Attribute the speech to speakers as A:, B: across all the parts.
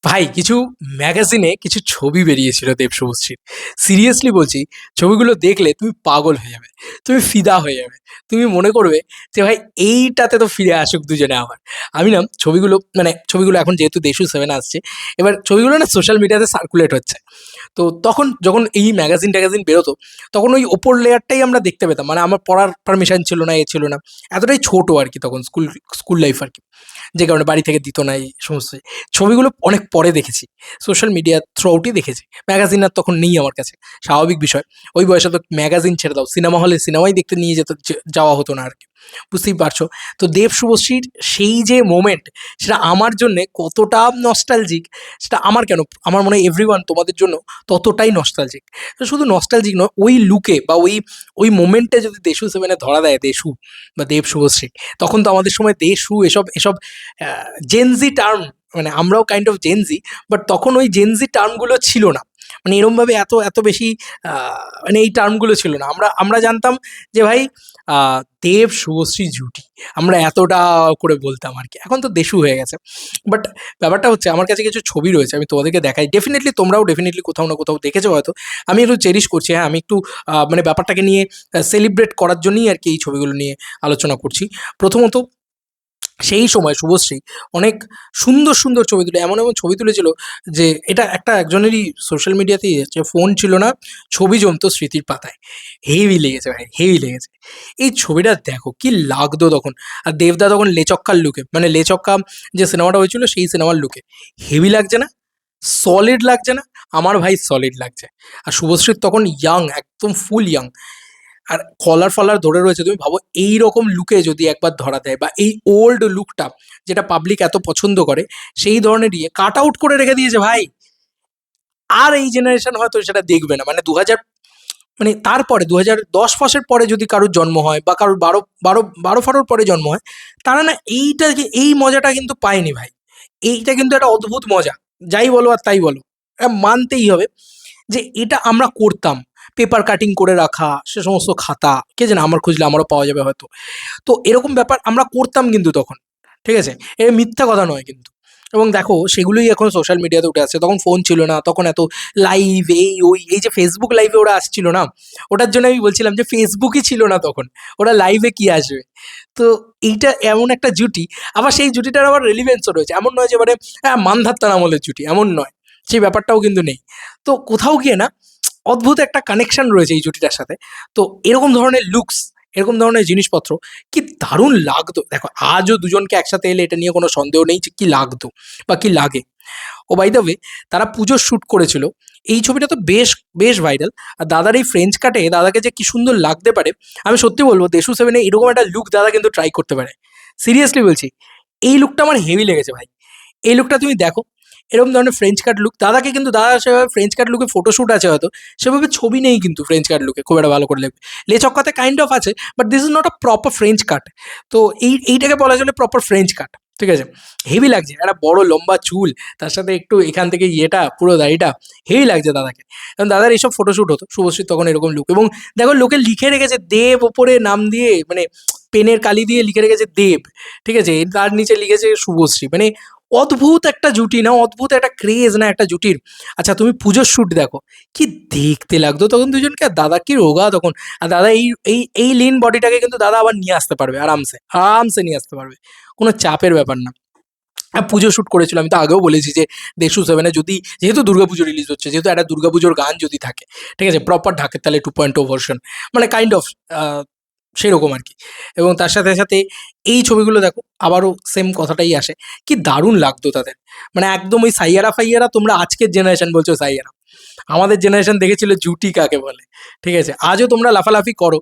A: ভাই কিছু ম্যাগাজিনে কিছু ছবি বেরিয়েছিল দেব শুভশ্রীর। সিরিয়াসলি বলছি, ছবিগুলো দেখলে তুমি পাগল হয়ে যাবে। তুমি ফিদা হয়ে যাবে। তুমি মনে করবে যে ভাই এইটাতে তো ফিরে আসুক দুজনে আবার। আমি না ছবিগুলো এখন যেহেতু দেশু 7 আসছে, এবার ছবিগুলো না সোশ্যাল মিডিয়াতে সার্কুলেট হচ্ছে। তো তখন যখন এই ম্যাগাজিন-ট্যাগাজিন বেরোতো, তখন ওই ওপর লেয়ারটাই আমরা দেখতে পেতাম। মানে আমার পড়ার পারমিশন ছিল না, এ ছিল না। এতটাই ছোট আরকি তখন স্কুল লাইফ আরকি। যে কারণে বাড়ি থেকে দিত না এই সমস্ত। ছবিগুলো অনেক পরে দেখেছি। সোশ্যাল মিডিয়া থ্রু আউটই দেখেছি। ম্যাগাজিন আর তখন নেই আমার কাছে। স্বাভাবিক বিষয়। ওই বয়সে তো ম্যাগাজিন ছেড়ে দাও। সিনেমা হলে সিনেমাই দেখতে নিয়ে যাওয়া হতো না আরকি। বুঝতেই পারছো। তো দেব শুভশ্রীর সেই যে মোমেন্ট, সেটা আমার জন্যে কতটা নস্টালজিক, সেটা আমার কেন, আমার মনে হয় এভরিওয়ান তোমাদের জন্য ততটাই নস্টালজিক। তো শুধু নস্টালজিক নয়, ওই লুকে বা ওই মোমেন্টে যদি দেশু 7 এ ধরা দেয় দেশু বা দেব শুভশ্রী, তখন তো আমাদের সময় দেশু এসব জেনজি টার্ম, মানে আমরাও কাইন্ড অফ জেনজি, বাট তখন ওই জেনজি টার্মগুলো ছিল না। মানে এরমভাবে এত বেশি মানে এই টার্মগুলো ছিল না। আমরা জানতাম যে ভাই দেব শুভশ্রী জুটি। আমরা এতটা করে বলতাম আরকি। এখন তো দেশু হয়ে গেছে। বাট ব্যাপারটা হচ্ছে আমার কাছে কিছু ছবি রয়েছে, আমি তোমাদেরকে দেখাই। ডেফিনিটলি তোমরাও ডেফিনিটলি কোথাও না কোথাও দেখেছো হয়তো। আমি একটু চেরিশ করছি, হ্যাঁ? আমি একটু মানে ব্যাপারটাকে নিয়ে সেলিব্রেট করার জন্যই আরকি এই ছবিগুলো নিয়ে আলোচনা করছি। প্রথমত সেই সময় শুভশ্রী অনেক সুন্দর ছবি তুলে এমন ছবি তুলেছিল যে এটা একটা একজনেরই সোশ্যাল মিডিয়াতেই এসেছে, ফোন ছিল না, ছবি জমতো স্মৃতির পাতায়। হেভি লেগেছে ভাই, হেভি লেগেছে। এই ছবিটা দেখো কি লাগতো তখন। আর দেবদা তখন লেচক্কার লুকে, মানে লেচক্কা যে সিনেমাটা হয়েছিল সেই সিনেমার লুকে। হেভি লাগছে না? সলিড লাগছে না? আমার ভাই সলিড লাগছে। আর শুভশ্রীর তখন ইয়াং, একদম ফুল ইয়াং। আর কলার-ফলার ধরে রয়েছে। তুমি ভাবো এইরকম লুকে যদি একবার ধরা দেয় বা এই ওল্ড লুকটা যেটা পাবলিক এত পছন্দ করে, সেই ধরনের ইয়ে কাট আউট করে রেখে দিয়েছে ভাই। আর এই জেনারেশন হয়তো সেটা দেখবে না। মানে ২০০০, মানে তারপরে ২০১০ মাসের পরে যদি কারোর জন্ম হয় বা কারোর ১২-১৫ পরে জন্ম হয়, তারা না এই মজাটা কিন্তু পায়নি ভাই। এইটা কিন্তু একটা অদ্ভুত মজা। যাই বলো আর তাই বলো। মানতেই হবে যে এটা আমরা করতাম। পেপার কাটিং করে রাখা, সে সমস্ত খাতা, কে জানে আমার খুঁজলে আমারও পাওয়া যাবে হয়তো। তো এরকম ব্যাপার আমরা করতাম কিন্তু তখন। ঠিক আছে? এটা মিথ্যা কথা নয় কিন্তু। এবং দেখো সেগুলোই এখন সোশ্যাল মিডিয়াতে উঠে আসছে। তখন ফোন ছিল না, তখন এত লাইভ এই যে Facebook লাইভে ওরা আসছিল না? ওটার জন্য আমি বলছিলাম যে ফেসবুকই ছিল না তখন। ওরা লাইভে কি আসবে? তো এইটা এমন একটা জুটি, আবার সেই জুটিটার আবার রেলিভেন্স ও রয়েছে। এমন নয় যে মানে মানধাত্তার আমলের জুটি, এমন নয়। সেই ব্যাপারটাও কিন্তু নেই। তো কোথাও গিয়ে না অদ্ভুত একটা কানেকশন রয়েছে এই জুটিটার সাথে। তো এরকম ধরনের লুকস, এরকম ধরনের জিনিসপত্র কি দারুণ লাগতো। দেখো আজও দুজনকে একসাথে এলে এটা নিয়ে কোনো সন্দেহ নেই যে কি লাগতো বা কি লাগে। ও বাই দ্য ওয়ে, তারা পুজোর শ্যুট করেছিল। এই ছবিটা তো বেশ ভাইরাল। আর দাদার এই ফ্রেঞ্চ কাটে দাদাকে যে কি সুন্দর লাগতে পারে, আমি সত্যি বলব দেশু 7 এ এরকম একটা লুক দাদা কিন্তু ট্রাই করতে পারে। সিরিয়াসলি বলছি। এই লুকটা আমার হেভি লেগেছে ভাই। এই লুকটা তুমি দেখো। এরকম ধরনের ফ্রেঞ্চ কাট লুক দাদাকে কিন্তু দাদা সেভাবে ফ্রেঞ্চ কাট লুকে ফটোশুট আছে হয়তো। সেভাবে ছবি নেই কিন্তু ফ্রেঞ্চ কাট লুকে খুব একটা ভালো করে লাগবে। লে-চক্কাতে কাইন্ড অফ আছে, but this is not a proper French cut. তো এইটাকে বলা চলে প্রপার ফ্রেঞ্চ কাট। ঠিক আছে? হেভি লাগছে। একটা বড় লম্বা চুল, তার সাথে একটু এখান থেকে ইয়েটা পুরো দাড়িটা, হেভি লাগছে দাদাকে। কারণ দাদার এইসব ফটোশুট হতো। শুভশ্রীর তখন এরকম লুক, এবং দেখো লোকে লিখে রেখেছে দেব ওপরে নাম দিয়ে, মানে পেনের কালি দিয়ে লিখে রেখেছে দেব। ঠিক আছে? তার নিচে লিখেছে শুভশ্রী। মানে অদ্ভুত একটা জুটি না? অদ্ভুত একটা ক্রেজ না একটা জুটির? আচ্ছা তুমি পুজোর শ্যুট দেখো। কি দেখতে লাগতো তখন দুজনকে! আর দাদা কি রোগা তখন! আর দাদা এই লিন বডিটাকে কিন্তু দাদা আবার নিয়ে আসতে পারবে আরামসে নিয়ে আসতে পারবে। কোনো চাপের ব্যাপার না। পুজো শ্যুট করেছিল। আমি তো আগেও বলেছি যে দেশু 7 এ যদি, যেহেতু দুর্গাপুজো রিলিজ হচ্ছে, যেহেতু একটা দুর্গাপুজোর গান যদি থাকে, ঠিক আছে? প্রপার ঢাকের তালে 2.0 ভার্সন, মানে কাইন্ড অফ আ সেরকম আরকি। এবং তার সাথে এই ছবিগুলো দেখো, আবারও সেম কথাটাই আসে। কি দারুণ লাগতো তাদের। মানে একদম ওই সাইয়ারা-ফাইয়ারা, তোমরা আজকের জেনারেশন বলছো সাইয়ারা। আমাদের জেনারেশন দেখেছিল জুটি কাকে বলে। ঠিক আছে? আজও তোমরা লাফালাফি করো।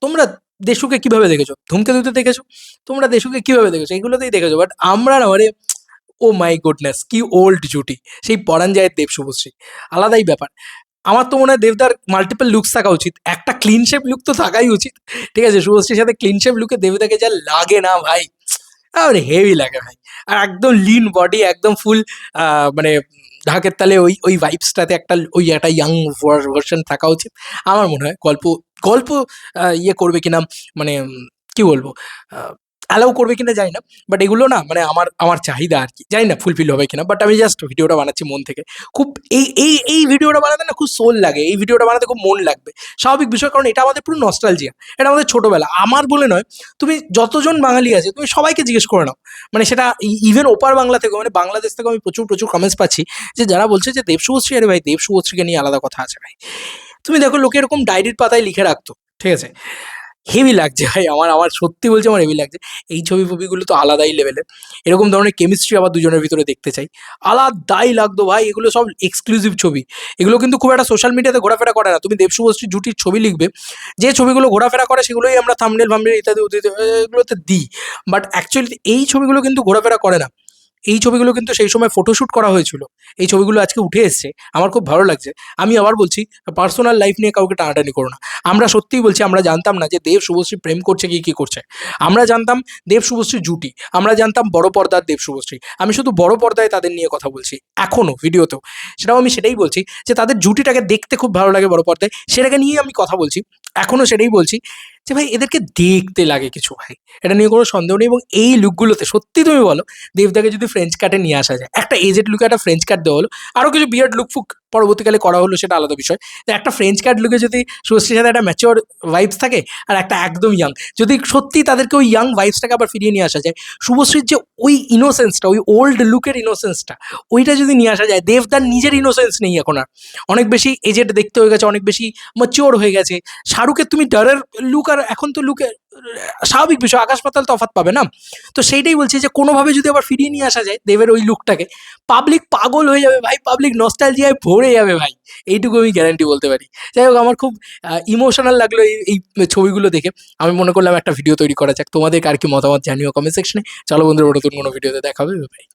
A: তোমরা দেশুকে কিভাবে দেখেছো? ধূমকেতুতে দেখেছো? তোমরা দেশুকে কিভাবে দেখেছো? এগুলোতেই দেখেছো। বাট আমরা না, মানে ওহ মাই গুডনেস! কি ওল্ড জুটি। সেই পরান যায় দেব শুভশ্রী। আলাদাই ব্যাপার। আমার তো মনে হয় দেবদার মাল্টিপল লুকস থাকা উচিত। একটা ক্লিন শেভ লুক তো থাকাই উচিত। ঠিক আছে? শুভশ্রীর সাথে ক্লিন শেভ লুকে দেবদাকে যা লাগে না ভাই, আর হেভি লাগে ভাই। আর একদম লিন বডি, একদম ফুল আ মানে ঢাকের তালে ওই ভাইবসটাতে একটা ইয়াং ভার্সন থাকা উচিত। আমার মনে হয় গল্প গল্প ইয়ে করবে কিনা, মানে কি বলবো? আ অ্যালাউ করবে কিনা জানি না, বাট এগুলো না মানে আমার আমার চাহিদা আর কি, জানি না ফুলফিল হবে কিনা, বাট আমি জাস্ট ভিডিওটা বানাচ্ছি মন থেকে। খুব এই ভিডিওটা বানাতে না খুব সোল লাগে, এই ভিডিওটা বানাতে খুব মন লাগবে, স্বাভাবিক বিষয়, কারণ এটা আমাদের পুরো নস্টালজিয়া, এটা আমাদের ছোটবেলা। আমার বলে নয়, তুমি যতজন বাঙালি আছে তুমি সবাইকে জিজ্ঞেস করে নাও, মানে সেটা ইভেন ওপার বাংলা থেকে, মানে বাংলাদেশ থেকে আমি প্রচুর প্রচুর কমেন্টস পাচ্ছি যে যারা বলছে যে দেব শুভশ্রী, আরে ভাই দেব শুভশ্রীকে নিয়ে আলাদা কথা আছে ভাই। তুমি দেখো লোকে এরকম ডায়েরির পাতায় লিখে রাখতো, ঠিক আছে, হেভি লাগছে ভাই, আমার আমার সত্যি বলছি আমার হেভি লাগছে। এই ছবি ফবিগুলো তো আলাদাই লেভেলের, এরকম ধরনের কেমিস্ট্রি আবার দুজনের ভিতরে দেখতে চাই, আলাদাই লাগতো ভাই। এগুলো সব এক্সক্লুসিভ ছবি, এগুলো কিন্তু খুব একটা সোশ্যাল মিডিয়াতে ঘোরাফেরা করে না। তুমি দেব শুভশ্রী জুটির ছবি লিখবে, যে ছবিগুলো ঘোরাফেরা করে সেগুলোই আমরা থাম্বনেল ফাম্বনেল ইত্যাদি উত্যাদি এগুলোতে দিই, বাট অ্যাকচুয়ালি এই ছবিগুলো কিন্তু ঘোরাফেরা করে না। এই ছবিগুলো কিন্তু সেই সময় ফটোশ্যুট করা হয়েছিল, এই ছবিগুলো আজকে উঠে এসছে, আমার খুব ভালো লাগছে। আমি আবার বলছি, পার্সোনাল লাইফ নিয়ে কাউকে টানাটানি করো না। আমরা সত্যিই বলছি, আমরা জানতাম না যে দেব শুভশ্রী প্রেম করছে কি করছে। আমরা জানতাম দেব শুভশ্রী জুটি, আমরা জানতাম বড় পর্দার দেব শুভশ্রী। আমি শুধু বড় পর্দায় তাদের নিয়ে কথা বলছি এখনো ভিডিওতেও, সেটাও আমি সেটাই বলছি যে তাদের জুটিটাকে দেখতে খুব ভালো লাগে বড় পর্দায়, সেটাকে নিয়ে আমি কথা বলছি, এখনো সেটাই বলছি যে ভাই এদেরকে দেখতে লাগে কিছু ভাই, এটা নিয়ে কোনো সন্দেহ নেই। এবং এই লুকগুলোতে সত্যি তুমি বলো, দেবদাকে যদি ফ্রেঞ্চ কাটে নিয়ে আসা যায়, একটা এজেড লুকে একটা ফ্রেঞ্চ কাট দেওয়া হলো, আরও কিছু বিয়ার্ড লুক ফুক পরবর্তীকালে করা হলো, সেটা আলাদা বিষয়। তো একটা ফ্রেঞ্চ কাট লুকে যদি শুভশ্রীর সাথে একটা ম্যাচিওর ভাইবস থাকে, আর একটা একদম ইয়াং, যদি সত্যি তাদেরকে ওই ইয়াং ভাইবসটাকে আবার ফিরিয়ে নিয়ে আসা যায়, শুভশ্রীর যে ওই ইনোসেন্সটা, ওই ওল্ড লুকের ইনোসেন্সটা, ওইটা যদি নিয়ে আসা যায়, দেবদার নিজের ইনোসেন্স নেই এখন আর, অনেক বেশি এজেড দেখতে হয়ে গেছে, অনেক বেশি ম্যাচিওর হয়ে গেছে। শাহরুখের তুমি ডরের লুক আর এখন তো লুকে স্বাভাবিক বিষয়, আকাশ পাতাল তফাৎ পাবে না। তো সেইটাই বলছি যে কোনোভাবে যদি আবার ফিরিয়ে নিয়ে আসা যায় দেবের ওই লুকটাকে, পাবলিক পাগল হয়ে যাবে ভাই, পাবলিক নস্টালজিয়ায় ভরে যাবে ভাই, এইটুকু আমি গ্যারান্টি বলতে পারি। যাই হোক, আমার খুব ইমোশনাল লাগলো এই ছবিগুলো দেখে। আমি মনে করলাম একটা ভিডিও তৈরি করা যাক, তোমাদের আর কি মতামত জানিও কমেন্ট সেকশনে। চলো বন্ধুরা, নতুন কোনো ভিডিওতে দেখা হবে, ভাই।